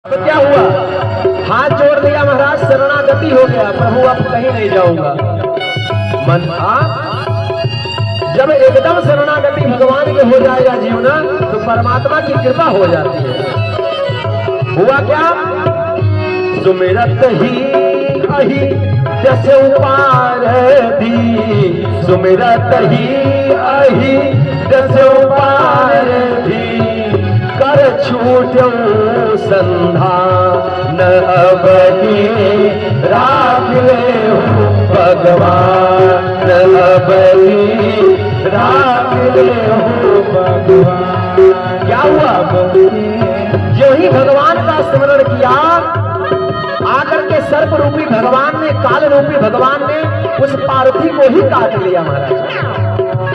तो क्या हुआ? हाथ जोड़ दिया महाराज, शरणागति हो गया, प्रभु अब कहीं नहीं जाऊंगा। मन जब एकदम शरणागति भगवान के हो जाएगा जीवना, तो परमात्मा की कृपा हो जाती है। हुआ क्या? सुमिरत ही अहि जस उपारधि, सुमिरत ही अहि जस उपारधि, कर छूटो संधान अबहि, राख ले हो भगवान अबहि, राख ले हो भगवान। क्या हुआ? जो ही भगवान का स्मरण किया, आकर के सर्प रूपी भगवान ने, काल रूपी भगवान ने उस पार्थी को ही काट लिया महाराज।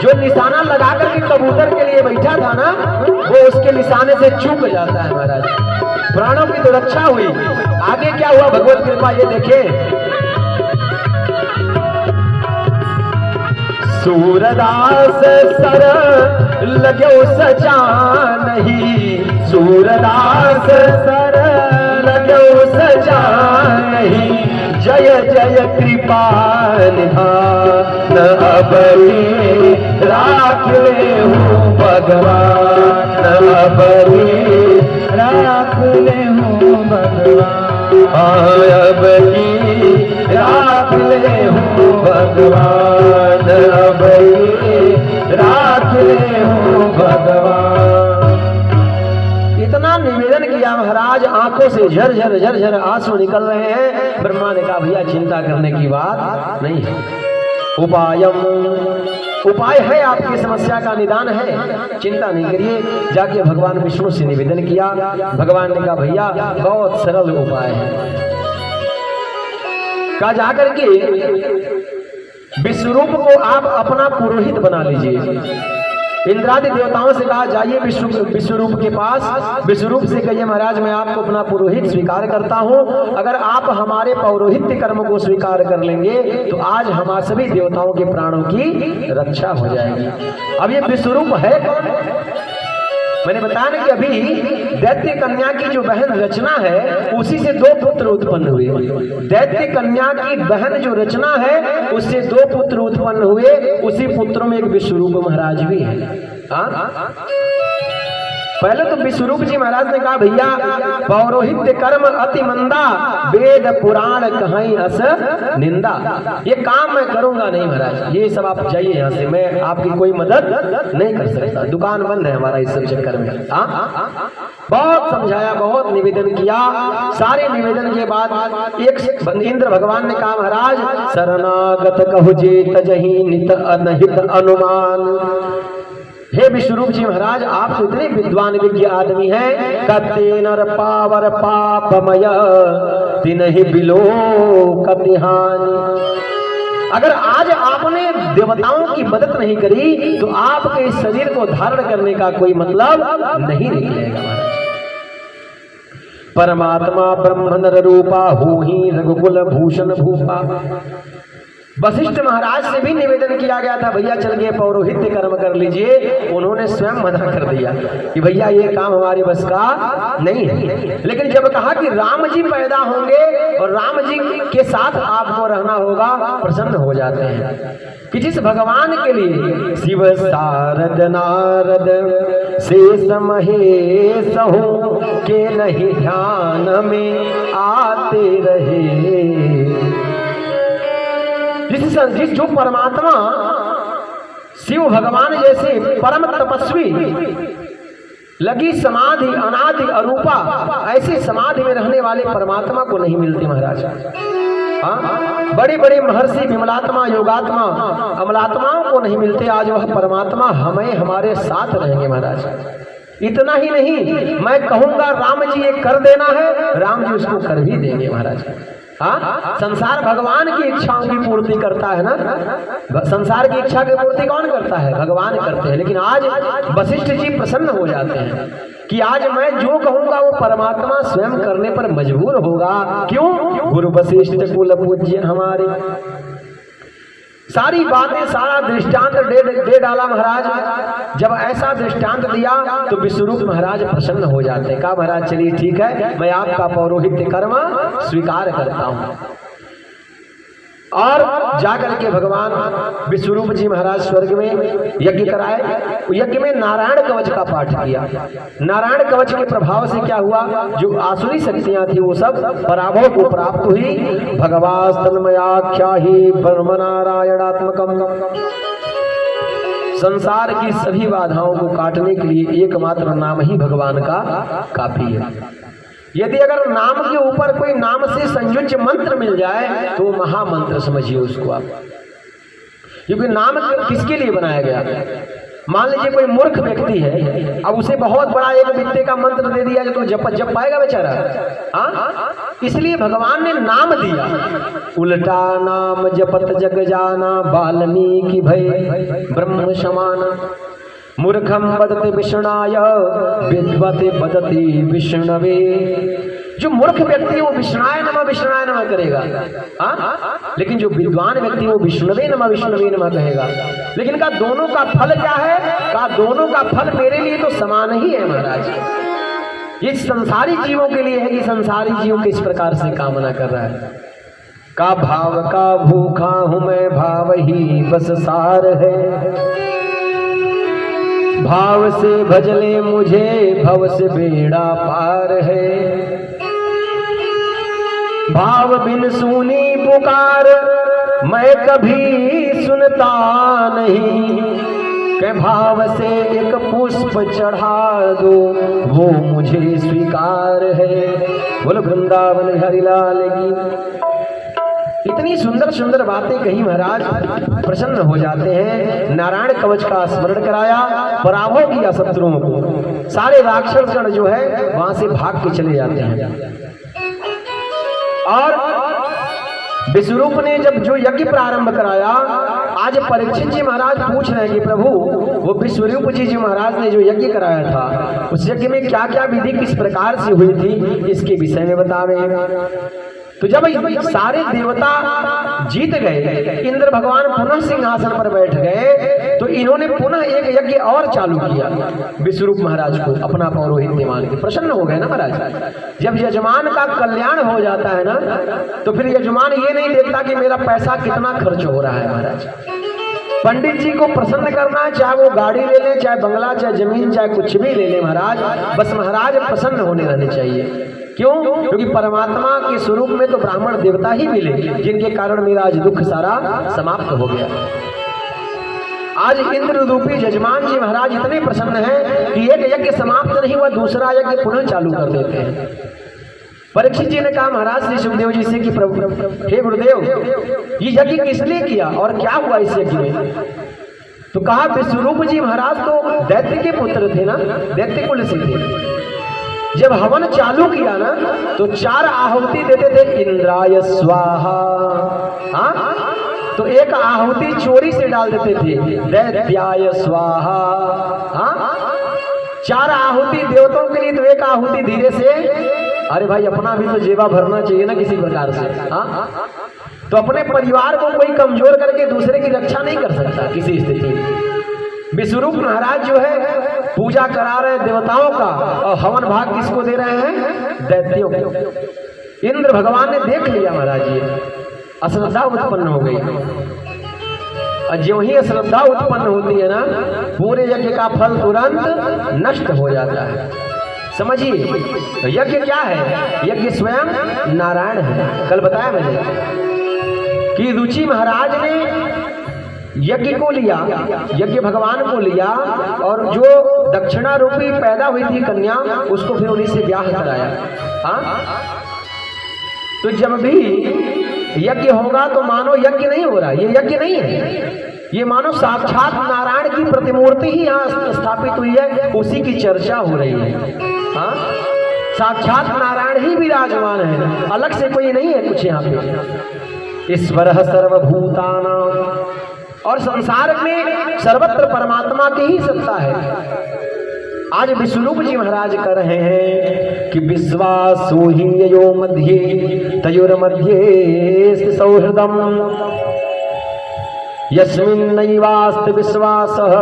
जो निशाना लगा करके कबूतर के लिए बैठा था ना, वो उसके निशाने से चूक जाता है महाराज। प्राणों की तो रक्षा हुई। आगे क्या हुआ? भगवत कृपा ये देखे। सूरदास सर लगो सचा नहीं, सूरदास सर लगो सचा नहीं, जय जय कृपा निधान अबहि, राख ले हो भगवान अबहि, राख ले हो भगवान अबहि, राख ले हो भगवान अबहि, राख ले हो भगवान। इतना निवेदन किया महाराज, आंखों से झरझर झरझर आंसू निकल रहे हैं। ब्रह्मा ने कहा भैया चिंता करने की बात नहीं है, उपाय है, आपकी समस्या का निदान है, चिंता नहीं करिए। जाके भगवान विष्णु से निवेदन किया। भगवान ने कहा भैया बहुत सरल उपाय है। कहा जाकर के विश्वरूप को आप अपना पुरोहित बना लीजिए। इंद्रादि देवताओं से कहा जाइए विश्वरूप के पास, विश्वरूप से कहिए महाराज मैं आपको अपना पुरोहित स्वीकार करता हूं, अगर आप हमारे पौरोहित्य कर्म को स्वीकार कर लेंगे तो आज हमारे सभी देवताओं के प्राणों की रक्षा हो जाएगी। अब ये विश्वरूप है कौन? मैंने बताया ना कि अभी दैत्य कन्या की जो बहन रचना है, उसी से दो पुत्र उत्पन्न हुए। दैत्य कन्या की बहन जो रचना है, उससे दो पुत्र उत्पन्न हुए। उसी पुत्रों में एक विश्वरूप महाराज भी है। पहले तो विश्वरूप जी महाराज ने कहा भैया पौरोहित्य कर्म अति मंदा, वेद पुराण कहीं अस निंदा, ये काम मैं करूंगा नहीं महाराज, ये सब आप जाइए यहाँ से, मैं आपकी कोई मदद नहीं कर सकता, दुकान बंद है हमारा इस सब चक्कर में। बहुत समझाया, बहुत निवेदन किया। सारे निवेदन के बाद एक इंद्र भगवान ने कहा महाराज शरणागत कहु जे तजहि नित अनहित अनुमान। हे विश्वरूप जी महाराज आप तो इतने विद्वान विज्ञ आदमी हैं, कते नर पावर पापमय तिनहि बिलो कतिहानि। अगर आज आपने देवताओं की मदद नहीं करी तो आपके इस शरीर को धारण करने का कोई मतलब नहीं निकलेगा महाराज। परमात्मा ब्रह्म नर रूपा होहि रघुकुल भूषण भूपा। वशिष्ठ महाराज से भी निवेदन किया गया था भैया चल गए पौरोहित्य कर्म कर लीजिए, उन्होंने स्वयं मना कर दिया कि भैया ये काम हमारे बस का नहीं है। लेकिन जब कहा कि राम जी पैदा होंगे और राम जी के साथ आपको रहना होगा, प्रसन्न हो जाते हैं कि जिस भगवान के लिए शिव शारद नारद शेष महेश हो के नहीं ध्यान में आते रहे। जिस जो परमात्मा शिव भगवान जैसे परम तपस्वी लगी समाधि अनादि अरूपा, ऐसे समाधि में रहने वाले परमात्मा को नहीं मिलती महाराज। बड़े बड़े महर्षि विमलात्मा योगात्मा अमलात्माओं को नहीं मिलते, आज वह परमात्मा हमें हमारे साथ रहेंगे महाराज। इतना ही नहीं, मैं कहूंगा राम जी ये कर देना है, राम जी उसको कर भी देंगे महाराज। संसार भगवान की इच्छाओं की पूर्ति करता है ना, संसार की इच्छा की पूर्ति कौन करता है? भगवान करते हैं। लेकिन आज वशिष्ठ जी प्रसन्न हो जाते हैं कि आज मैं जो कहूंगा वो परमात्मा स्वयं करने पर मजबूर होगा। क्यों? गुरु वशिष्ठ कुल पूज्य हमारे। सारी बातें, सारा दृष्टांत दे डाला महाराज। जब ऐसा दृष्टांत दिया तो विश्वरूप महाराज प्रसन्न हो जाते। कहा महाराज चलिए ठीक है, मैं आपका पौरोहित्य कर्म स्वीकार करता हूं। और जाकर के भगवान विश्वरूप जी महाराज स्वर्ग में यज्ञ कराए। यज्ञ में नारायण कवच का पाठ किया। नारायण कवच के प्रभाव से क्या हुआ, जो आसुरी शक्तियां थी वो सब पराभव को प्राप्त हुई। भगवास्तन्मयाख्या ही ब्रह्म नारायणात्मकम। संसार की सभी बाधाओं को काटने के लिए एकमात्र नाम ही भगवान का काफी है। यदि अगर नाम के ऊपर कोई नाम से संयुक्त मंत्र मिल जाए तो महामंत्र समझिए उसको आप। क्योंकि नाम किसके लिए बनाया गया। मान लीजिए कोई मूर्ख व्यक्ति है, अब उसे बहुत बड़ा एक विद्या का मंत्र दे दिया तो जप पाएगा बेचारा। हाँ, इसलिए भगवान ने नाम दिया। उल्टा नाम जपत जग जाना, वाल्मीकि भय ब्रह्म समान। मूर्खम बदते विष्णाय विद्वते बदती विष्णवे। जो मूर्ख व्यक्ति है वो विष्णाय नमः करेगा, लेकिन जो विद्वान व्यक्ति वो विष्णवे नमः कहेगा। लेकिन का दोनों का फल क्या है, का दोनों का फल मेरे लिए तो समान ही है महाराज। ये संसारी जीवों के लिए है कि संसारी जीवों किस प्रकार से कामना कर रहा है। का भाव का भूखा हूं मैं, भाव ही बस सार है। भाव से भजले मुझे, भव से बेड़ा पार है। भाव बिन सुनी पुकार, मैं कभी सुनता नहीं। के भाव से एक पुष्प चढ़ा दो, वो मुझे स्वीकार है। बोलो वृंदावन बिहारी लाल की। इतनी सुंदर सुंदर बातें कही महाराज, प्रसन्न हो जाते हैं। नारायण कवच का स्मरण कराया, पराभव किया शत्रुओं को। सारे राक्षसगण जो है वहां से भाग के चले जाते हैं। और विश्वरूप ने जब जो यज्ञ प्रारंभ कराया, आज परीक्षित जी महाराज पूछ रहे हैं कि प्रभु वो विश्वरूप जी महाराज ने जो यज्ञ कराया था उस यज्ञ में क्या क्या विधि किस प्रकार से हुई थी, इसके विषय में बतावे। तो जब सारे देवता जीत गए, इंद्र भगवान पुनः सिंहासन पर बैठ गए, तो इन्होंने पुनः एक यज्ञ और चालू किया। विश्वरूप महाराज को अपना पौरोहित्य मान के प्रसन्न हो गए ना महाराज। जब यजमान का कल्याण हो जाता है ना, तो फिर यजमान ये नहीं देखता कि मेरा पैसा कितना खर्च हो रहा है महाराज। पंडित जी को प्रसन्न करना है, चाहे वो गाड़ी ले ले, चाहे बंगला, चाहे जमीन, चाहे कुछ भी ले ले महाराज, बस महाराज प्रसन्न होने रहने चाहिए। क्यों? क्योंकि परमात्मा के स्वरूप में तो ब्राह्मण देवता ही मिले, जिनके कारण मेरा आज दुख सारा समाप्त हो गया। आज इंद्र रूपी यजमान जी महाराज इतने प्रसन्न हैं कि एक यज्ञ समाप्त नहीं हुआ, दूसरा यज्ञ पुनः चालू कर देते हैं। परीक्षित जी ने कहा महाराज श्री सुखदेव जी से कि प्रभु हे गुरुदेव, ये यज्ञ किस लिए किया और क्या हुआ इस यज्ञ में। तो कहा विश्वरूप जी महाराज तो दैत्य के पुत्र थे ना, दैत्य कुल से थे। जब हवन चालू किया ना तो 4 आहुति देते थे, इंद्राय स्वाहा। हाँ, तो एक आहुति चोरी से डाल देते थे, दैत्याय स्वाहा। हाँ, 4 आहुति देवताओं के लिए, तो एक आहुति धीरे से। अरे भाई अपना भी तो जेबा भरना चाहिए ना किसी प्रकार से। हाँ, तो अपने परिवार को कोई कमजोर करके दूसरे की रक्षा नहीं कर सकता किसी स्थिति में। विश्वरूप महाराज जो है पूजा करा रहे देवताओं का, और हवन भाग किसको दे रहे हैं, दैत्यों को। इंद्र भगवान ने देख लिया महाराज, ये अश्रद्धा उत्पन्न हो गई। और जो ही अश्रद्धा उत्पन्न होती है ना, पूरे यज्ञ का फल तुरंत नष्ट हो जाता है। समझिए, तो यज्ञ क्या है, यज्ञ स्वयं नारायण है। कल बताया मैंने कि रुचि महाराज ने यज्ञ को लिया, यज्ञ भगवान को लिया, और जो दक्षिणा रूपी पैदा हुई थी कन्या, उसको फिर उन्हीं से ब्याह कराया। हाँ, तो जब भी यज्ञ होगा तो मानो यज्ञ नहीं हो रहा, ये यज्ञ नहीं है, ये मानो साक्षात नारायण की प्रतिमूर्ति ही यहाँ स्थापित हुई है, उसी की चर्चा हो रही है। हाँ, साक्षात नारायण ही विराजमान है, अलग से कोई नहीं है कुछ यहाँ पे। ईश्वर सर्वभूतानां, और संसार में सर्वत्र परमात्मा की ही सत्ता है। आज विश्वरूप जी महाराज कर रहे हैं कि विश्वासो हि यो मध्ये तयोर मध्ये सौहृदम। यस्मिन् नैवास्ति विश्वासः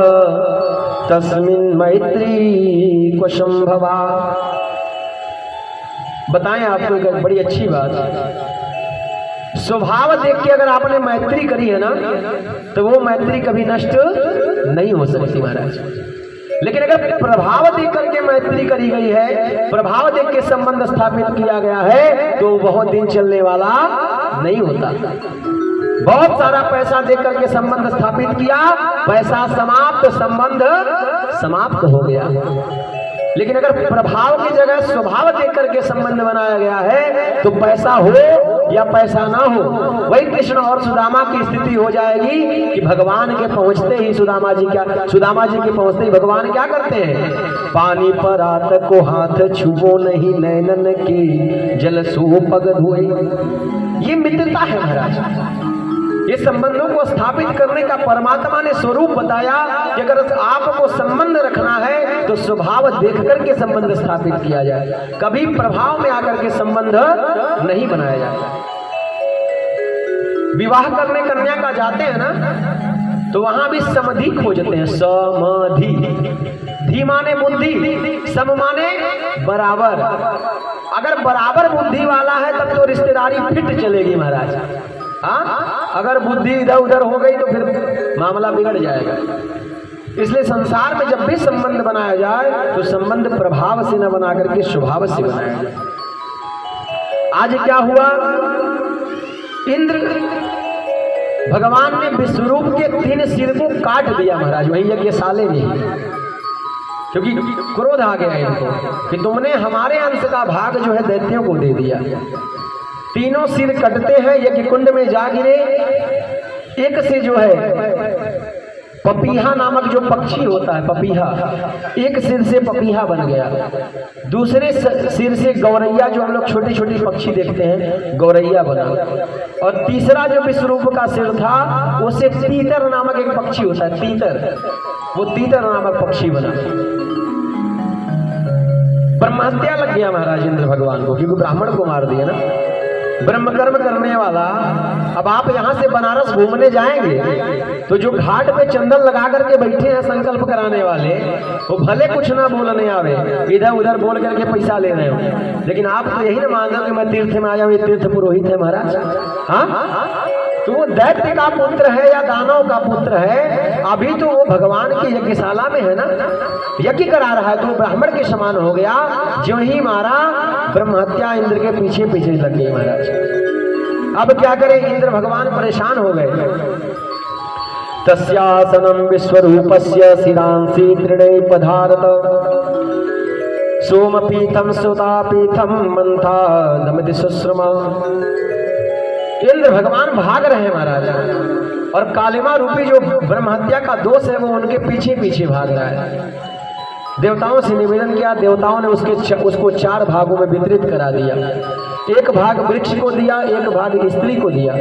तस्मिन् मैत्री को संभवा। बताएं आपको एक बड़ी अच्छी बात, स्वभाव देख के अगर आपने मैत्री करी है ना तो वो मैत्री कभी नष्ट नहीं हो सकती महाराज। लेकिन अगर प्रभाव देख करके मैत्री करी गई है, प्रभाव देख के संबंध स्थापित किया गया है, तो बहुत दिन चलने वाला नहीं होता। बहुत सारा पैसा देख करके संबंध स्थापित किया, पैसा समाप्त, संबंध समाप्त हो गया। लेकिन अगर प्रभाव की जगह स्वभाव देख करके संबंध बनाया गया है, तो पैसा हो या पैसा ना हो, वही कृष्ण और सुदामा की स्थिति हो जाएगी कि भगवान के पहुंचते ही सुदामा जी के पहुंचते ही भगवान क्या करते हैं, पानी पर आत को हाथ छुबो नहीं, नैनन के जल सो पग धोए। ये मित्रता है महाराज। ये संबंधों को स्थापित करने का परमात्मा ने स्वरूप बताया कि अगर आपको संबंध रखना है तो स्वभाव देख करके संबंध स्थापित किया जाए, कभी प्रभाव में आकर के संबंध नहीं बनाया जाए। विवाह करने कन्या का जाते हैं ना तो वहां भी समधि खोजते हैं, समधि, धी माने बुद्धि, सम माने बराबर। अगर बराबर बुद्धि वाला है तब तो रिश्तेदारी फिट चलेगी महाराज। हाँ, अगर बुद्धि इधर उधर हो गई तो फिर मामला बिगड़ जाएगा। इसलिए संसार में जब भी संबंध बनाया जाए तो संबंध प्रभाव से न बना करके स्वभाव से बनाया जाए। आज क्या हुआ, इंद्र भगवान ने विश्वरूप के 3 सिर को काट दिया महाराज, वही यज्ञशाले में, क्योंकि क्रोध आ गया इनको कि तुमने हमारे अंश का भाग जो है दैत्यों को दे दिया। तीनों सिर कटते हैं, यज्ञ कुंड में जा गिरे। एक से जो है पपीहा नामक जो पक्षी होता है, पपीहा, एक सिर से पपीहा बन गया। दूसरे सिर से गौरैया, जो हम लोग छोटी छोटी पक्षी देखते हैं, गौरैया बना। और तीसरा जो विश्वरूप का सिर था उससे तीतर नामक एक पक्षी होता है, तीतर, वो तीतर नामक पक्षी बना। ब्रह्महत्या लग गया महाराज इंद्र भगवान को, क्योंकि ब्राह्मण को मार दिया ना, ब्रह्म कर्म करने वाला। अब आप यहाँ से बनारस घूमने जाएंगे तो जो घाट पे चंदन लगा करके बैठे हैं संकल्प कराने वाले, वो भले कुछ ना बोलने आवे, इधर उधर बोल करके पैसा ले रहे हो, लेकिन आप तो यही ना मान लो कि मैं तीर्थ में आया हूँ, ये तीर्थ पुरोहित है महाराज। हाँ, तो वो दैत्य का पुत्र है या दानव का पुत्र है, अभी तो वो भगवान की यज्ञशाला में है ना, यज्ञ करा रहा है, तो ब्राह्मण के समान हो गया। जो ही मारा, ब्रह्महत्या इंद्र के पीछे पीछे लग गई महाराज। अब क्या करें, इंद्र भगवान परेशान हो गए। तस्यासनं विश्वरूपस्य शिरांसि तृणे पधारत, सोमपीठं सुतापीठं मंथा दमति सुश्रमा। इंद्र भगवान भाग रहे हैं महाराज, और कालिमा रूपी जो ब्रह्महत्या का दोष है वो उनके पीछे पीछे भाग रहा है। देवताओं से निवेदन किया, देवताओं ने उसको 4 भागों में वितरित करा दिया। एक भाग वृक्ष को दिया, एक भाग स्त्री को दिया,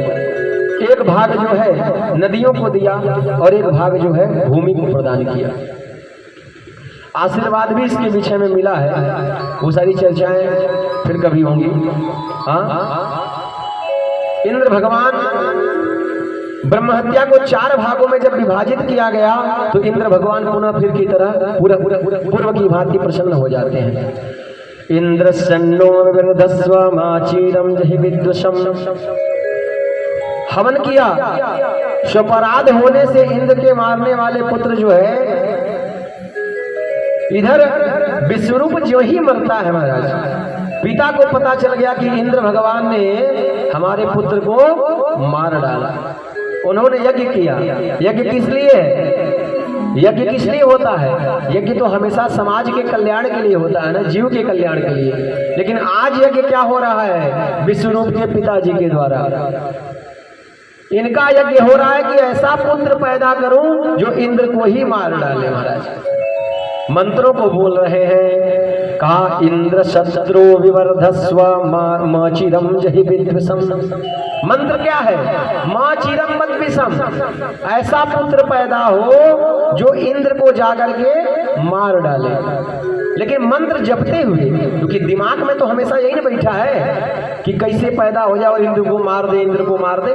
एक भाग जो है नदियों को दिया, और एक भाग जो है भूमि को प्रदान किया। आशीर्वाद भी इसके विषय में मिला है, वो सारी चर्चाएं फिर कभी होंगी। हाँ, इंद्र भगवान ब्रह्महत्या को 4 भागों में जब विभाजित किया गया तो इंद्र भगवान पुनः फिर की तरह पूर्व की भांति प्रसन्न हो जाते हैं। इंद्र सन्नोर्विर्धस्व माचीरम जहि विद्वशम। हवन किया, स्वपराध होने से इंद्र के मारने वाले पुत्र जो है, इधर विश्वरूप जो ही मरता है महाराज, पिता को पता चल गया कि इंद्र भगवान ने हमारे पुत्र को मार डाला। उन्होंने यज्ञ किया। यज्ञ किस लिए है? यज्ञ किस लिए होता है? यज्ञ तो हमेशा समाज के कल्याण के लिए होता है ना, जीव के कल्याण के लिए। लेकिन आज यज्ञ क्या हो रहा है? विश्वरूप के पिताजी के द्वारा इनका यज्ञ हो रहा है कि ऐसा पुत्र पैदा करूं जो इंद्र को ही मार डाले। महाराज मंत्रों को बोल रहे हैं, कहा इंद्र शत्रु विवर्धस्व माचिरम जहि विद्विषम। मंत्र क्या है? माचिरम विद्विषम, ऐसा पुत्र पैदा हो जो इंद्र को जाकर के मार डाले। लेकिन मंत्र जपते हुए, क्योंकि दिमाग में तो हमेशा यही ना बैठा है कि कैसे पैदा हो जाए और इंद्र को मार दे, इंद्र को मार दे।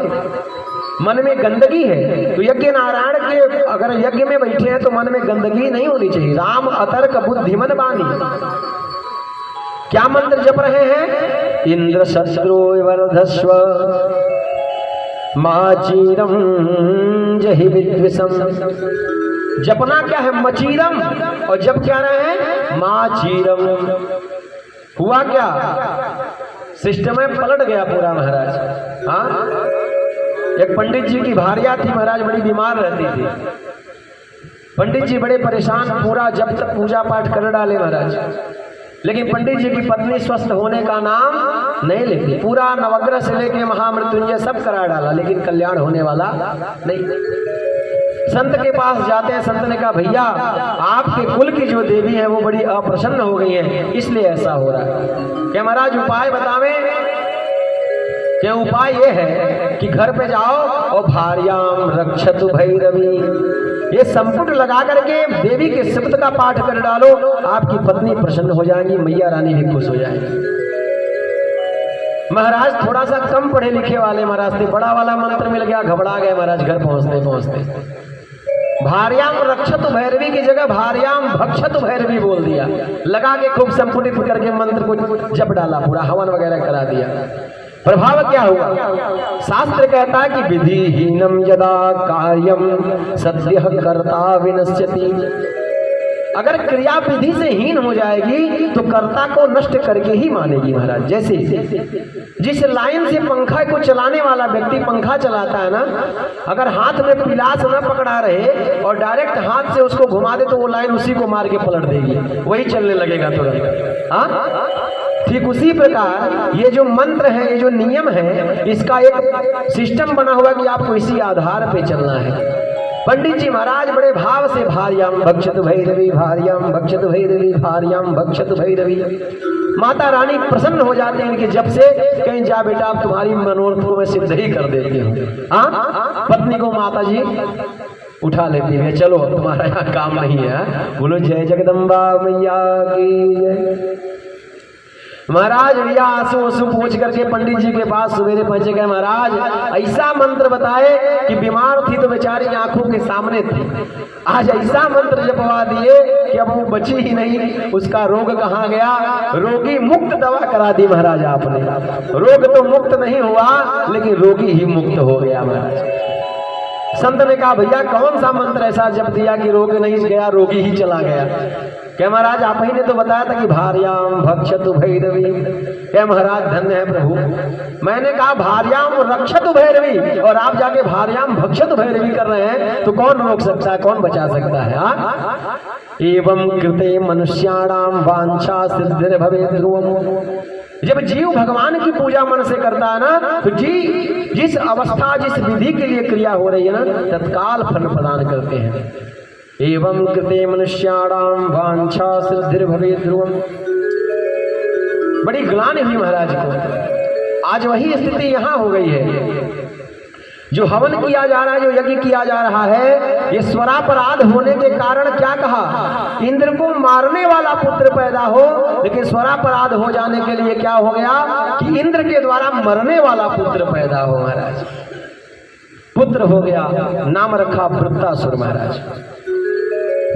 मन में गंदगी है तो यज्ञ नारायण के अगर यज्ञ में बैठे हैं तो मन में गंदगी नहीं होनी चाहिए। राम अतर्क बुद्धिमन बानी। क्या मंत्र जप रहे हैं? इंद्र शत्रु वर्धस्व माचीरम जहि विद्विषम। जपना क्या है? मचीरम। और जप क्या रहे हैं? माचीरम। हुआ क्या? सिस्टम में पलट गया पूरा महाराज। हाँ, एक पंडित जी की भार्या थी महाराज, बड़ी बीमार रहती थी। पंडित जी बड़े परेशान, पूरा जब तक पूजा पाठ कर डाले महाराज, लेकिन पंडित जी की पत्नी स्वस्थ होने का नाम नहीं लेती। पूरा नवग्रह से लेके महामृत्युंजय सब करा डाला, लेकिन कल्याण होने वाला नहीं। संत के पास जाते हैं, संत ने कहा भैया आपके कुल की जो देवी है वो बड़ी अप्रसन्न हो गई है, इसलिए ऐसा हो रहा है। क्या महाराज उपाय बतावे? क्या उपाय ये है कि घर पे जाओ और भार्याम रक्षतु भैरवी, ये संपुट लगा करके देवी के शब्द का पाठ कर डालो, आपकी पत्नी प्रसन्न हो जाएंगी, मैया रानी भी खुश हो जाएंगी। महाराज थोड़ा सा कम पढ़े लिखे वाले महाराज थे, बड़ा वाला मंत्र मिल गया, घबरा गए महाराज घर पहुंचते पहुंचते। भार्याम रक्षतु भैरवी की जगह भार्याम भक्षतु भैरवी बोल दिया, लगा के खूब संपुटित करके मंत्र को जप डाला, पूरा हवन वगैरह करा दिया। प्रभाव क्या हुआ? शास्त्र कहता है कि विधिहीनम यदा कार्यम सद्यः कर्ता विनश्यति। अगर क्रिया विधि से हीन हो जाएगी तो कर्ता को नष्ट करके ही मानेगी महाराज। जैसे जिस लाइन से पंखा को चलाने वाला व्यक्ति पंखा चलाता है ना, अगर हाथ में पिलास न पकड़ा रहे और डायरेक्ट हाथ से उसको घुमा दे तो वो लाइन उसी को मार के पलट देगी, वही चलने लगेगा तुरंत। हाँ, ठीक उसी प्रकार ये जो मंत्र है, ये जो नियम है, इसका एक सिस्टम बना हुआ कि आपको इसी आधार पे चलना है। पंडित जी महाराज बड़े भाव से भार्याम भक्षतु भैरवी, भार्याम भक्षतु भैरवी, भार्याम भक्षतु भैरवी। माता रानी प्रसन्न हो जाते हैं इनके जब से, कहीं जा बेटा आप तुम्हारी मनोरथ को मैं सिद्ध ही कर देती हूँ। हाँ, पत्नी को माता जी उठा लेती है, चलो तुम्हारा यहाँ काम नहीं है। बोलो जय जगदम्बा मैया की जय। महाराज भैया आंसू आंसू पूछ करके पंडित जी के पास सवेरे पहुंचे गए। महाराज ऐसा मंत्र बताए कि बीमार थी तो बेचारी आंखों के सामने थी, आज ऐसा मंत्र जपवा दिए कि अब वो बची ही नहीं। उसका रोग कहाँ गया? रोगी मुक्त दवा करा दी महाराज आपने। रोग तो मुक्त नहीं हुआ लेकिन रोगी ही मुक्त हो गया महाराज। संत ने कहा भैया कौन सा मंत्र ऐसा जप दिया कि रोग नहीं गया, रोगी ही चला गया? क्या महाराज आप ही ने तो बताया था कि भार्याम भक्षतु भैरवी। क्या महाराज धन्य है प्रभु, मैंने कहा भार्याम रक्षतु भैरवी और आप जाके भार्याम भक्षतु भैरवी कर रहे हैं, तो कौन रोक सकता है, कौन बचा सकता है? हाँ, एवं कृते मनुष्याणाम वांछा सिद्धिर भवेत् ध्रुवम्। जब जीव भगवान की पूजा मन से करता है ना, तो जी जिस अवस्था जिस विधि के लिए क्रिया हो रही है ना, तत्काल फल प्रदान करते हैं। एवं कृते मनुष्याणाम वांछा सिद्धिर भवेत् ध्रुवम्। बड़ी ग्लानि हुई महाराज को। आज वही स्थिति यहाँ हो गई है। जो हवन किया जा रहा है, जो यज्ञ किया जा रहा है, ये स्वरापराध होने के कारण क्या कहा? इंद्र को मारने वाला पुत्र पैदा हो, लेकिन स्वरापराध हो जाने के लिए क्या हो गया कि इंद्र के द्वारा मरने वाला पुत्र पैदा हो। महाराज पुत्र हो गया, नाम रखा वृत्तासुर। महाराज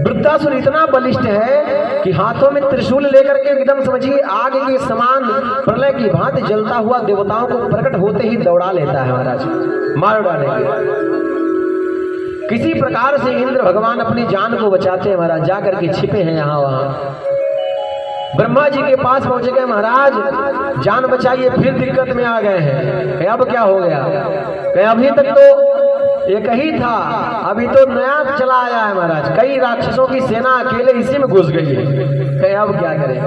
वृत्तासुर इतना बलिष्ठ है कि हाथों में त्रिशूल लेकर के एकदम समझिए आग के समान प्रलय की भांति जलता हुआ देवताओं को प्रकट होते ही दौड़ा लेता है महाराज, मार डालेंगे। किसी प्रकार से इंद्र भगवान अपनी जान को बचाते हैं महाराज, जा करके छिपे हैं यहाँ वहां। ब्रह्मा जी के पास पहुंचे गए, महाराज जान बचाइए, फिर दिक्कत में आ गए हैं। अब क्या हो गया? अभी तक तो एक ही था, अभी तो नया चला आया है महाराज। कई राक्षसों की सेना अकेले इसी में घुस गई है। अब क्या करें?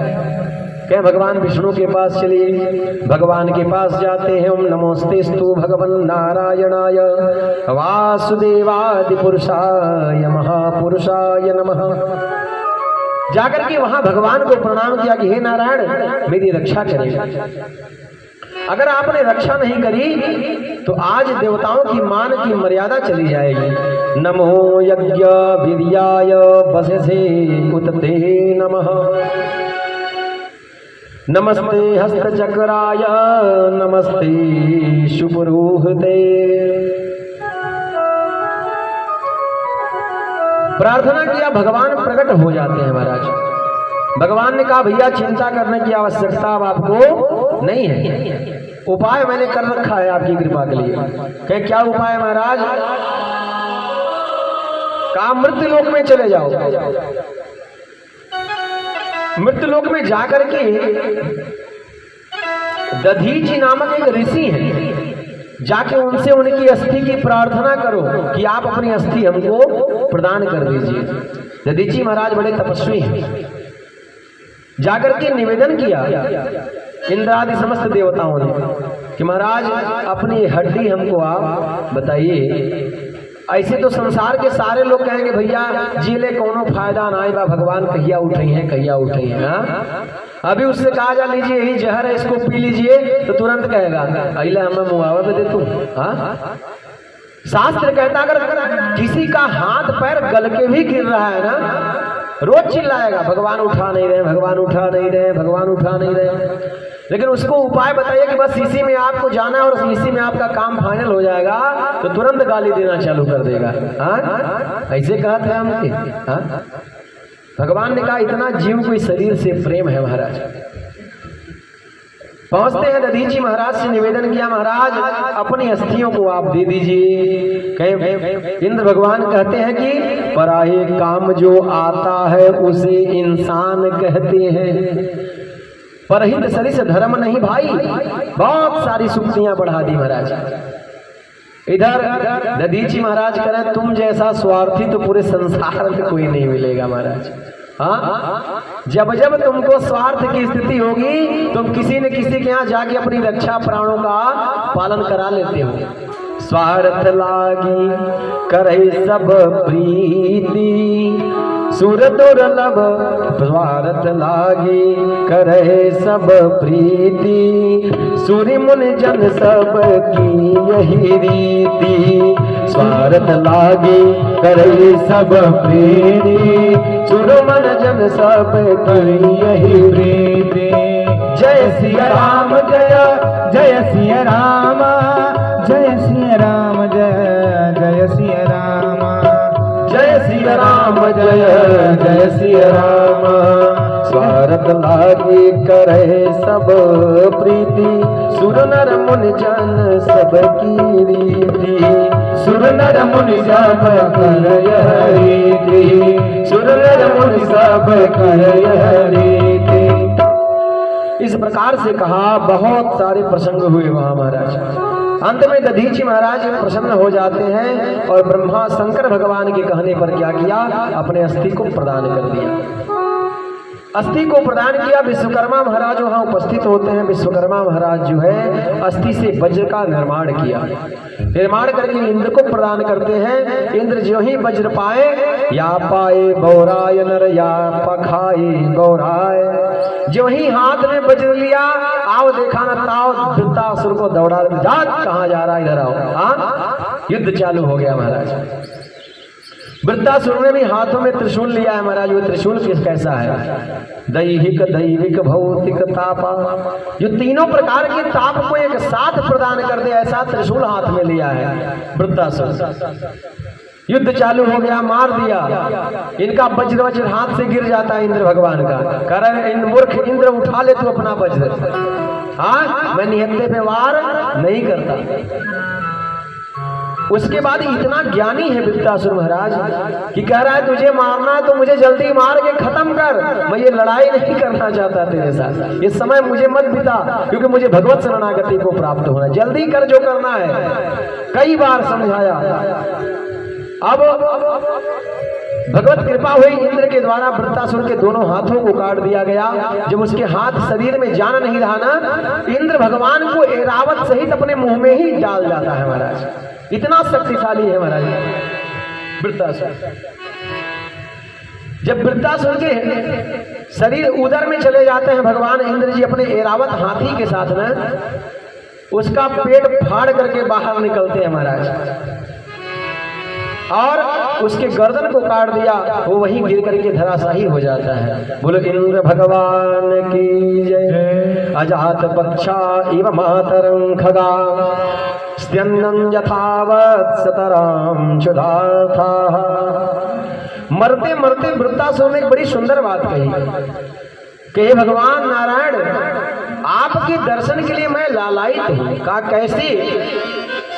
क्या भगवान विष्णु के पास चलिए। भगवान के पास जाते हैं। ओम नमोस्तेस्तु भगवन् नारायणाय वासुदेवादि पुरुषाय महापुरुषाय नमः। जाकर के वहां भगवान को प्रणाम किया कि हे नारायण मेरी रक्षा करें। अगर आपने रक्षा नहीं करी तो आज देवताओं की मान की मर्यादा चली जाएगी। नमो यज्ञ वीर्याय वससे उतते नमः। नमस्ते हस्तचक्राय नमस्ते शुभरूहते। प्रार्थना किया, भगवान प्रकट हो जाते हैं महाराज। भगवान ने कहा भैया चिंता करने की आवश्यकता अब आपको नहीं है, उपाय मैंने कर रखा है आपकी कृपा के लिए। कहे क्या उपाय है महाराज? कहा मृत्यु लोक में चले जाओ। मृत्यु लोक में जाकर के दधीची नामक एक ऋषि हैं, जाके उनसे उनकी अस्थि की प्रार्थना करो कि आप अपनी अस्थि हमको प्रदान कर दीजिए। दधीची महाराज बड़े तपस्वी हैं, जाकर के निवेदन किया इंद्र आदि समस्त देवताओं ने कि महाराज अपनी हड्डी हमको आप बताइए। ऐसे तो संसार के सारे लोग कहेंगे भैया जीले कोनो फायदा ना बा, भगवान कहिया उठे हैं कहिया उठे हैं। अभी उससे कहा जा लीजिए यही जहर है इसको पी लीजिए तो तुरंत कहेगा अले हमें मुआवजा दे तू। शास्त्र कहता अगर किसी का हाथ पैर गल के भी गिर रहा है ना, रोज चिल्लाएगा भगवान उठा नहीं रहे, भगवान उठा नहीं रहे, भगवान उठा नहीं रहे। लेकिन उसको उपाय बताइए कि बस इसी में आपको जाना है और इसी में आपका काम फाइनल हो जाएगा, तो तुरंत गाली देना चालू कर देगा। ऐसे कहा था हमने। भगवान ने कहा इतना जीव को इस शरीर से प्रेम है महाराज। पहुंचते हैं दधीची महाराज से निवेदन किया महाराज अपनी अस्थियों को आप दे दीजिए। कहे इंद्र भगवान कहते हैं कि पराये काम जो आता है उसे इंसान कहते हैं, परहित सरिस धर्म नहीं भाई। बहुत सारी सुक्तियां बढ़ा दी महाराज। इधर दधीची महाराज करें तुम जैसा स्वार्थी तो पूरे संसार में कोई नहीं मिलेगा महाराज। जब जब तुमको स्वार्थ की स्थिति होगी तुम किसी न किसी के यहाँ जाके अपनी रक्षा प्राणों का पालन करा लेते हो। स्वार्थ लागी करे सब प्रीति सुर दुर्लभ, स्वार्थ लागी करे सब प्रीति सूर्य मुनि जन सब की यही रीति। स्वार्थ लागी करे सब प्रीति सुर मन जन सब की यही रीति। जय सिया राम जय सिया राम, जय सिया राम जय सिया राम, जय सिया राम जय सिया राम। स्वार्थ लागी करे सब प्रीति सुर नर मुनि जन सब की रीति। सुर नर मुनि सब कर यह रीति, सुर नर मुनि सब कर यह रीति। इस प्रकार से कहा। बहुत सारे प्रसंग हुए वहां महाराज। अंत में दधीची महाराज प्रसन्न हो जाते हैं और ब्रह्मा शंकर भगवान के कहने पर क्या किया, अपने अस्थि को प्रदान कर दिया। अस्थि को प्रदान किया। विश्वकर्मा महाराज वहां उपस्थित होते हैं। विश्वकर्मा महाराज जो है अस्थि से वज्र का निर्माण किया। निर्माण करके इंद्र को प्रदान करते हैं। इंद्र जो ही वज्र पाए, या पाए गौराय नर या पखाए गौराय, जो ही हाथ में वज्र लिया आओ देखा न ताओ वृत्तासुर को दौड़ा, जात कहाँ जा रहा इधर आओ। युद्ध चालू हो गया महाराज। वृत्तासुर ने भी हाथों में त्रिशूल लिया है महाराज। वो त्रिशूल कैसा है? दैहिक दैविक भौतिक तापा, जो तीनों प्रकार के ताप को एक साथ प्रदान कर दे ऐसा त्रिशूल हाथ में लिया है वृत्तासुर। युद्ध चालू हो गया, मार दिया। इनका वज्र वज्र हाथ से गिर जाता है इंद्र भगवान का। कह रहे इन मूर्ख इंद्र उठा ले तू अपना वज्र। मैं निहत्थे पे वार नहीं करता। उसके बाद इतना ज्ञानी है वृत्तासुर महाराज कि कह रहा है तुझे मारना है तो मुझे जल्दी मार के खत्म कर, मैं ये लड़ाई नहीं करना चाहता तेरे साथ। इस समय मुझे मत बिता क्योंकि मुझे भगवत शरणागति को प्राप्त होना, जल्दी कर जो करना है। कई बार समझाया। अब भगवत कृपा हुई, इंद्र के द्वारा वृत्तासुर के दोनों हाथों को काट दिया गया। जब उसके हाथ शरीर में जान नहीं रहा ना, इंद्र भगवान को ऐरावत सहित अपने मुंह में ही डाल जाता है महाराज। इतना शक्तिशाली है महाराज वृत्तासुर। जब वृत्तासुर के शरीर उदर में चले जाते हैं भगवान इंद्र जी अपने ऐरावत हाथी के साथ में, उसका पेट फाड़ करके बाहर निकलते हैं महाराज और उसके गर्दन को काट दिया। वो वहीं गिर करके धराशाही हो जाता है। बोलो इंद्र भगवान की जय। अजात पक्षा इव मातरं खगा स्त्यन्नं यथावत् सतरां क्षुधार्थाः मरते मरते वृत्तासुर ने एक बड़ी सुंदर बात कही कि हे भगवान नारायण, आपके दर्शन के लिए मैं लालायित हूं। कहा कैसे?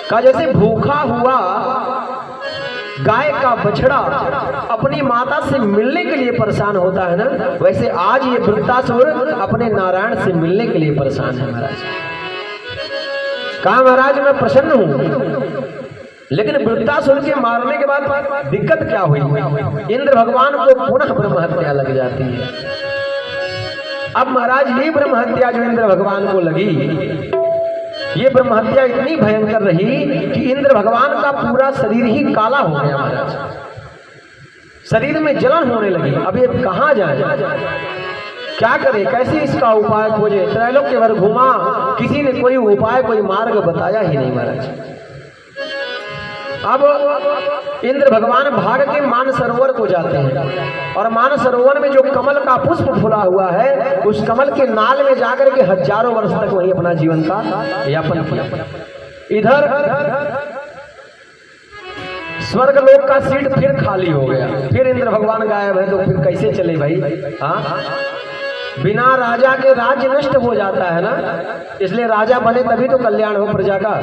कहा जैसे भूखा हुआ गाय का बछड़ा अपनी माता से मिलने के लिए परेशान होता है ना, वैसे आज ये वृत्तासुर अपने नारायण से मिलने के लिए परेशान है महाराज। कहा महाराज मैं प्रसन्न हूं, लेकिन वृत्तासुर के मारने के बाद दिक्कत क्या हुई? इंद्र भगवान को पुनः ब्रह्म हत्या लग जाती है। अब महाराज ये ब्रह्म हत्या जो इंद्र भगवान को लगी, ये ब्रह्म हत्या इतनी भयंकर रही कि इंद्र भगवान का पूरा शरीर ही काला हो गया महाराज, शरीर में जलन होने लगी। अब ये कहाँ जाए, क्या करे, कैसे इसका उपाय खोजे? त्रैलोक्य भर घूमा, किसी ने कोई उपाय कोई मार्ग बताया ही नहीं महाराज। अब इंद्र भगवान भाग के मानसरोवर को जाते हैं और मानसरोवर में जो कमल का पुष्प फूला हुआ है, उस कमल के नाल में जाकर के हजारों वर्ष तक वही अपना जीवन का यापन किया। इधर स्वर्ग लोक का सीट फिर खाली हो गया, फिर इंद्र भगवान गायब है, तो फिर कैसे चले भाई? हाँ, बिना राजा के राज्य नष्ट हो जाता है ना, इसलिए राजा बने तभी तो कल्याण हो प्रजा का।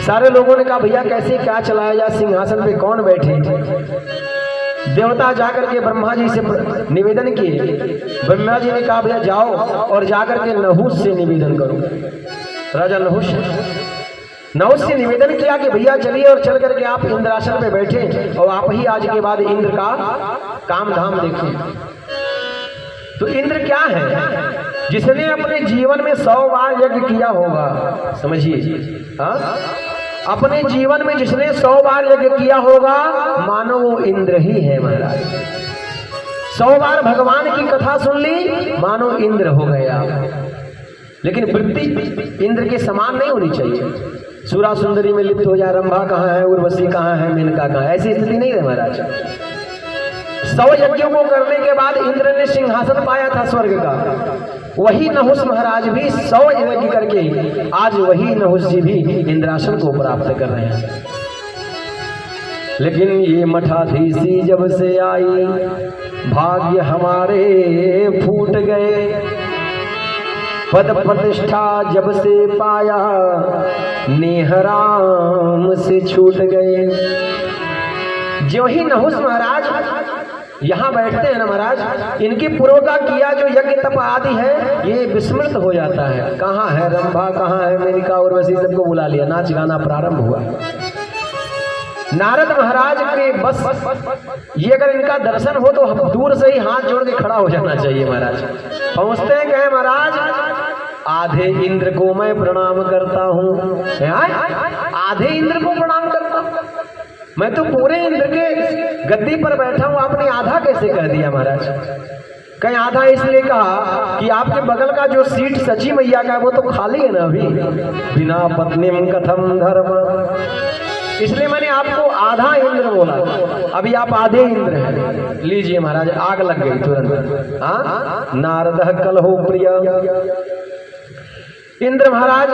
सारे लोगों ने कहा भैया कैसे क्या चलाया जाए, सिंहासन पे कौन बैठे? देवता जाकर के ब्रह्मा जी से निवेदन किए। ब्रह्मा जी ने कहा भैया जाओ और जाकर के नहुस से निवेदन करो। राजा नहुस से निवेदन किया कि भैया चलिए और चल करके आप इंद्रासन पे बैठे और आप ही आज के बाद इंद्र का काम धाम देखें। तो इंद्र क्या है? जिसने अपने जीवन में 100 बार यज्ञ किया होगा, समझिए, हाँ, अपने जीवन में जिसने 100 बार यज्ञ किया होगा, मानो वो इंद्र ही है महाराज। 100 बार भगवान की कथा सुन ली, मानो इंद्र हो गए आप। लेकिन वृत्ति इंद्र के समान नहीं होनी चाहिए। सूरा सुंदरी में लिप्त हो जाए, रंभा कहाँ है, उर्वशी कहाँ है, मेनका कहाँ है, ऐसी स्थिति नहीं है महाराज। 100 यज्ञों को करने के बाद इंद्र ने सिंहासन पाया था स्वर्ग का, वही नहुस महाराज भी 100 यज्ञ करके आज वही नहुस जी भी इंद्रासन को प्राप्त कर रहे हैं। लेकिन ये मठाधीशी जब से आई, भाग्य हमारे फूट गए, पद प्रतिष्ठा जब से पाया, नेहराम से छूट गए। जो ही नहुस महाराज यहाँ बैठते हैं ना महाराज, इनके पूर्व का किया जो यज्ञ तप आदि है ये विस्मृत हो जाता है। कहाँ है रंभा, कहाँ है मेनका, और वैसे सबको बुला लिया, नाच गाना प्रारंभ हुआ। नारद महाराज के बस ये अगर इनका दर्शन हो तो हम दूर से ही हाथ जोड़ के खड़ा हो जाना चाहिए महाराज। पहुंचते हैं कहे महाराज, आधे इंद्र को मैं प्रणाम करता हूँ। आधे इंद्र को प्रणाम करता हूँ? मैं तो पूरे इंद्र के गद्दी पर बैठा हूं, आपने आधा कैसे कह दिया महाराज? कहीं आधा इसलिए कहा कि आपके बगल का जो सीट सची मैया का वो तो खाली है ना अभी, बिना पत्नीम कथम धर्म, इसलिए मैंने आपको आधा इंद्र बोला। अभी आप आधे इंद्र हैं। लीजिए महाराज, आग लग गई तुरंत। हाँ, नारद कलहो प्रिय। इंद्र महाराज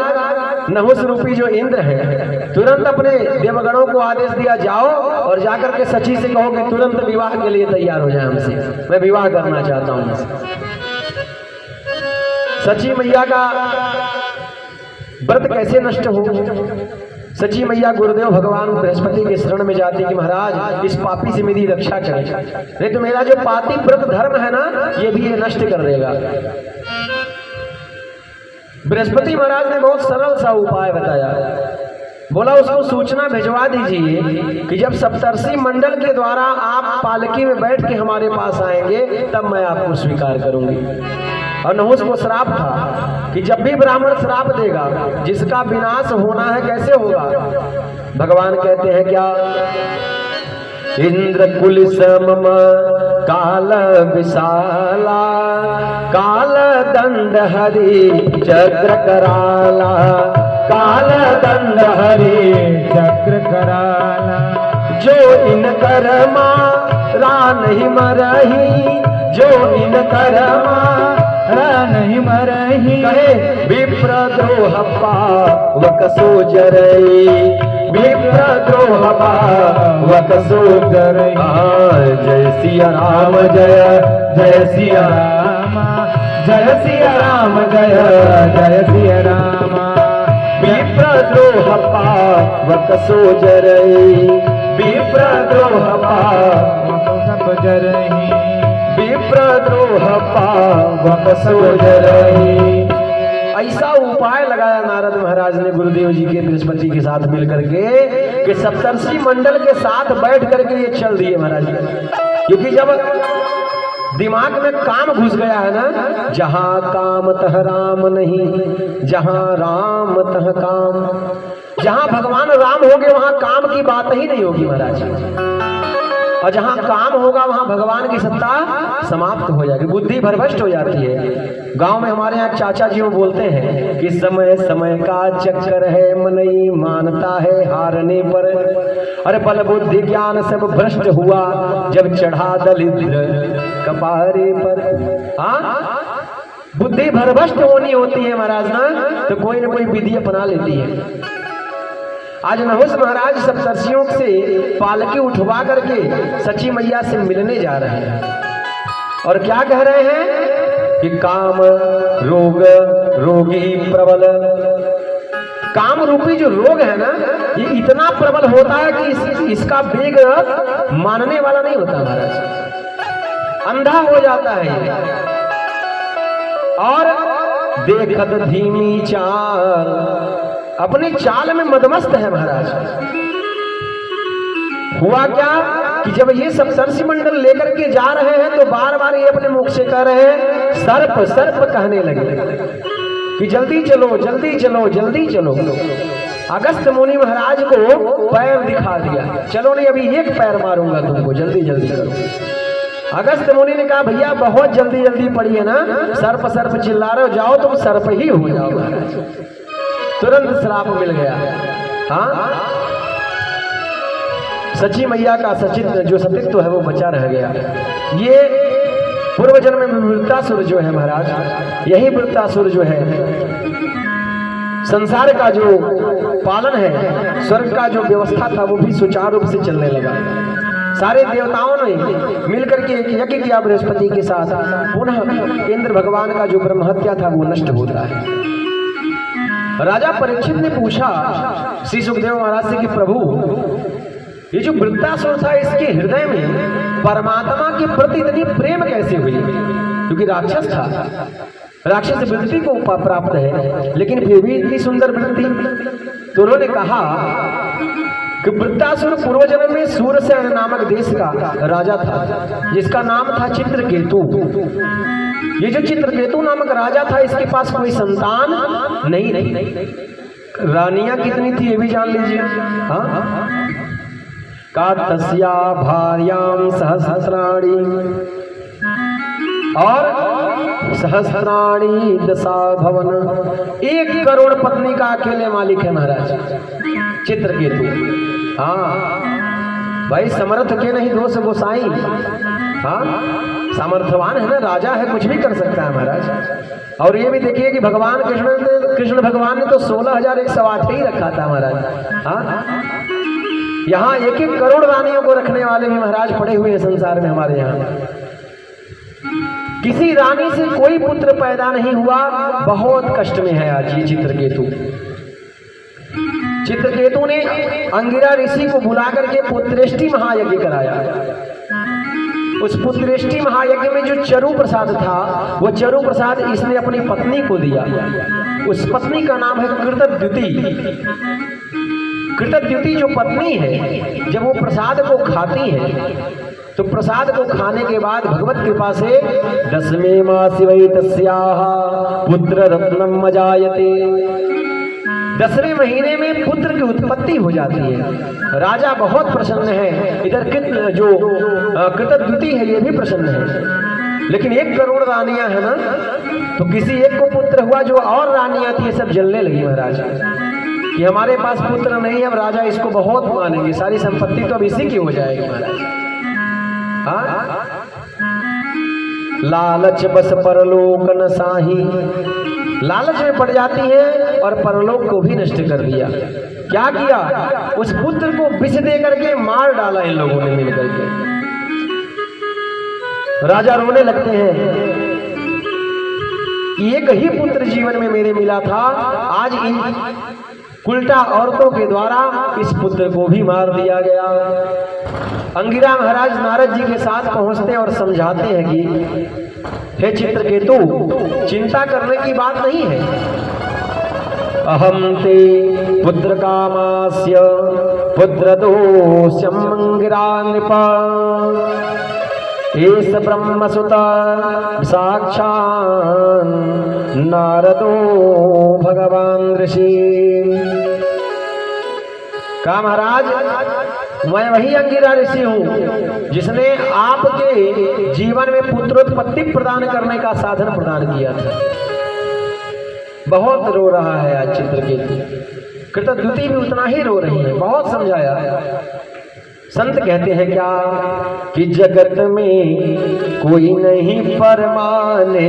नहुस रूपी जो इंद्र है, तुरंत अपने देवगणों को आदेश दिया, जाओ और जाकर के सची से कहो कि तुरंत विवाह के लिए तैयार हो जाए हमसे, मैं विवाह करना चाहता हूं। सची मैया का व्रत कैसे नष्ट हो? सची मैया गुरुदेव भगवान बृहस्पति के शरण में जाती कि महाराज इस पापी से मेरी रक्षा करें, नहीं तो मेरा जो पाति व्रत धर्म है ना ये भी ये नष्ट कर देगा। बृहस्पति महाराज ने बहुत सरल सा उपाय बताया, बोला उसको सूचना भिजवा दीजिए कि जब सप्तर्षि मंडल के द्वारा आप पालकी में बैठ के हमारे पास आएंगे तब मैं आपको स्वीकार करूंगी। और नहुस को श्राप था कि जब भी ब्राह्मण श्राप देगा जिसका विनाश होना है कैसे होगा? भगवान कहते हैं क्या? इंद्र कुल समम काल विशाला, काल दंड हरि चक्र कराला, काल दंड हरि चक्र कराला। जो इन कर्मा रा नहीं मरही, जो इन कर्मा नहीं मरही, कहे विप्रद्रोह पावक सो जरई, विप्रद्रोह पावक सो जरई। जय सिया राम जय जय सिया राम, जय सिया राम जय जय सिया राम। विप्रद्रोह पावक सो जरई, विप्रद्रोह पावक सब जरही, विप्रद्रोह पावक सो जरई। ऐसा उपाय लगाया नारद महाराज ने गुरुदेव जी के बृहस्पति के साथ मिलकर के कि सप्तर्षि मंडल के साथ बैठ करके ये चल दिए महाराज। क्योंकि जब दिमाग में काम घुस गया है ना, जहां काम तह राम नहीं, जहां राम तह काम, जहां भगवान राम होंगे वहां काम की बात ही नहीं होगी महाराज, और जहां काम होगा वहां भगवान की सत्ता समाप्त हो जाएगी, बुद्धि भरभ्रष्ट हो जाती है। गांव में हमारे यहाँ चाचा जी वो बोलते हैं कि समय समय का चक्कर है, मनई मानता है हारने पर। अरे बल बुद्धि ज्ञान सब भ्रष्ट हुआ जब चढ़ा दलिद्र कपारे पर। हाँ, बुद्धि भरभ्रष्ट होनी होती है महाराज ना, तो कोई ना कोई विधि अपना लेती है। आज नहुस महाराज सप्तर्षियों से पालकी उठवा करके सची मैया से मिलने जा रहे हैं, और क्या कह रहे हैं कि काम रोग रोगी प्रबल। काम रूपी जो रोग है ना, ये इतना प्रबल होता है कि इसका वेग मानने वाला नहीं होता महाराज, अंधा हो जाता है। और देखत धीमी चाल, अपने चाल में मदमस्त है महाराज। हुआ क्या कि जब ये सप्तर्षि मंडल लेकर के जा रहे हैं तो बार बार ये अपने मुख से कह रहे हैं सर्प सर्प, कहने लगे कि जल्दी चलो जल्दी चलो जल्दी चलो। अगस्त मुनि महाराज को पैर दिखा दिया, चलो नहीं अभी एक पैर मारूंगा तुमको, जल्दी जल्दी करो। अगस्त मुनि ने कहा भैया बहुत जल्दी जल्दी पड़ी है ना, सर्प सर्प चिल्ला रहे हो, जाओ तुम सर्प ही हो जाओ महाराज। तुरंत श्राप मिल गया। हाँ, सची मैया का सचित जो सतीत्व है वो बचा रह गया। ये पूर्व जन्म में वृत्तासुर जो है महाराज, यही वृत्तासुर जो है संसार का जो पालन है, स्वर्ग का जो व्यवस्था था वो भी सुचारू रूप से चलने लगा। सारे देवताओं ने मिलकर के एक यज्ञ किया बृहस्पति के साथ, पुनः इंद्र भगवान का जो ब्रह्महत्या था वो नष्ट होता है। राजा परीक्षित ने पूछा श्री सुखदेव महाराज से कि प्रभु ये जो वृत्तासुर था इसके हृदय में परमात्मा के प्रति इतनी प्रेम कैसे हुई? क्योंकि राक्षस था, राक्षस वृत्ति को प्राप्त है, लेकिन फिर भी इतनी सुंदर वृत्ति। तो उन्होंने कहा कि वृत्तासुर पूर्व जन्म में सूरसेन नामक देश का राजा था, जिसका नाम था चित्रकेतु। ये जो चित्रकेतु नामक राजा था इसके पास कोई संतान नहीं। रानियां कितनी थी ये भी जान लीजिए। हाँ, का तस्या भार्याम सहस्राणी और सहस्राणी दशा भवन। 1 करोड़ पत्नी का अकेले मालिक है महाराज चित्रकेतु। हाँ भाई, समर्थ के नहीं दोष गोसाई। हाँ, सामर्थ्यवान है ना, राजा है, कुछ भी कर सकता है महाराज। और ये भी देखिए कि भगवान कृष्ण भगवान ने तो 16,108 ही रखा था महाराज। हाँ, यहाँ 1-1 करोड़ रानियों को रखने वाले भी महाराज पड़े हुए हैं संसार में हमारे यहाँ। किसी रानी से कोई पुत्र पैदा नहीं हुआ, बहुत कष्ट में है आज ये चित्रकेतु। चित्रकेतु ने अंगिरा ऋषि को बुला करके पुत्रेष्टि महायज्ञ कराया। उस पुत्रेष्टि महायज्ञ में जो चरु प्रसाद था, वो चरु प्रसाद इसने अपनी पत्नी को दिया। उस पत्नी का नाम है कृतद्युति। कृतद्युति जो पत्नी है, जब वो प्रसाद को खाती है तो प्रसाद को खाने के बाद भगवत कृपा से 10वें मासि वै तस्याः पुत्र रत्नम अजायते। 10वें महीने में पुत्र की उत्पत्ति हो जाती है। राजा बहुत प्रसन्न है, इधर जो कृतद्युति है ये भी प्रसन्न है। लेकिन 1 करोड़ रानियां है ना, तो किसी एक को पुत्र हुआ, जो और रानियां थी सब जलने लगी महाराज कि हमारे पास पुत्र नहीं है, अब राजा इसको बहुत मानेंगे, सारी संपत्ति तो अब इसी की हो जाएगी महाराज। हाँ? लालच बस परलोक न साही, लालच में पड़ जाती है और परलोक को भी नष्ट कर दिया। क्या किया? उस पुत्र को विष दे करके मार डाला इन लोगों ने मिल करके। राजा रोने लगते हैं, एक ही पुत्र जीवन में मेरे मिला था, आज इन उल्टा औरतों के द्वारा इस पुत्र को भी मार दिया गया। अंगिरा महाराज नारद जी के साथ पहुंचते और समझाते हैं कि हे चित्रकेतु, चिंता करने की बात नहीं है। अहम ते पुत्र कामास्य पुत्र दोषम अंगिरा नृपा, एस ब्रह्मसुता साक्षात् नारदो भगवान ऋषि। कहा महाराज, मैं वही अंगिरा ऋषि हूँ जिसने आपके जीवन में पुत्रोत्पत्ति प्रदान करने का साधन प्रदान किया था। बहुत रो रहा है आज चित्रकेतु, कृतद्युति भी उतना ही रो रही है। बहुत समझाया। संत कहते हैं क्या कि जगत में कोई नहीं परमाने